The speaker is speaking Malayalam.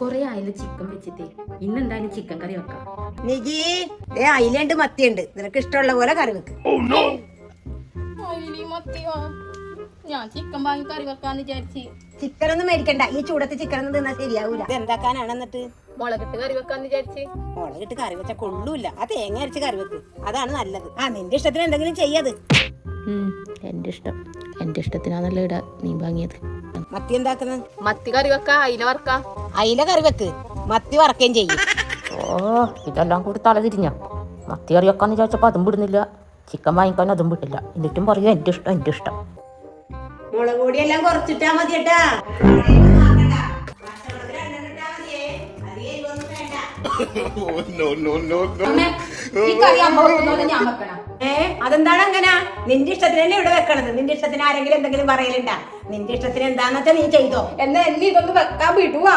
കൊറേ ആയില്ല ചിക്കൻ വെച്ചിട്ടേ. ഇന്ന് എന്തായാലും ചിക്കൻ കറി വെക്കാം. നിജി അയിലുണ്ട് മത്തിയുണ്ട്, നിനക്ക് ഇഷ്ടമുള്ള പോലെ കറി വെക്ക്. ഞാൻ ചിക്കൻ വാങ്ങി കറി വെക്കാന്ന് വിചാരിച്ച്. ചിക്കൻ ഒന്നും മേടിക്കണ്ട, ഈ ചൂടത്ത് ചിക്കൻ ഒന്നും തിന്നാ ശരിയാവൂല. എന്താക്കാനാണ് എന്നിട്ട് മുളകിട്ട് കറി വെക്കാന്ന് വിചാരിച്ച്. മുളകിട്ട് കറി വെച്ചാൽ കൊള്ളൂല, ആ തേങ്ങ അരച്ച് കറി വെക്ക്, അതാണ് നല്ലത്. നിന്റെ ഇഷ്ടത്തിന് എന്തെങ്കിലും ചെയ്യത്. എന്റെ ഇഷ്ടത്തിനാണല്ലോ ഇട നീ വാങ്ങിയത്. മത്തി എന്താക്കുന്നത്? മത്തി കറി വെക്കാ, അയില വറക്കാം. അയില കറി വെക്ക്, മത്തി വറക്കുകയും ചെയ്യും. ഇതെല്ലാം കൂടി തല തിരിഞ്ഞ. മത്തി കറി വെക്കാന്ന് വിചാരിച്ചപ്പോ അതും വിടുന്നില്ല, ചിക്കൻ വാങ്ങിക്കാൻ അതും വിട്ടില്ല. എന്നിട്ടും പറയും എന്റെ ഇഷ്ടം. മുളക് പൊടി എല്ലാം കുറച്ചിട്ടാ മതി കേട്ടാ. അതെന്താണ് അങ്ങനെ? നിന്റെ ഇഷ്ടത്തിന് തന്നെ ഇവിടെ വെക്കണത്. നിന്റെ ഇഷ്ടത്തിന് ആരെങ്കിലും എന്തെങ്കിലും പറയലുണ്ടാ? നിന്റെ ഇഷ്ടത്തിന് എന്താന്ന് വെച്ചാ നീ ചെയ്തോ. എന്നാ എന്നെ ഇതൊന്ന് വെക്കാൻ വിടുവാ.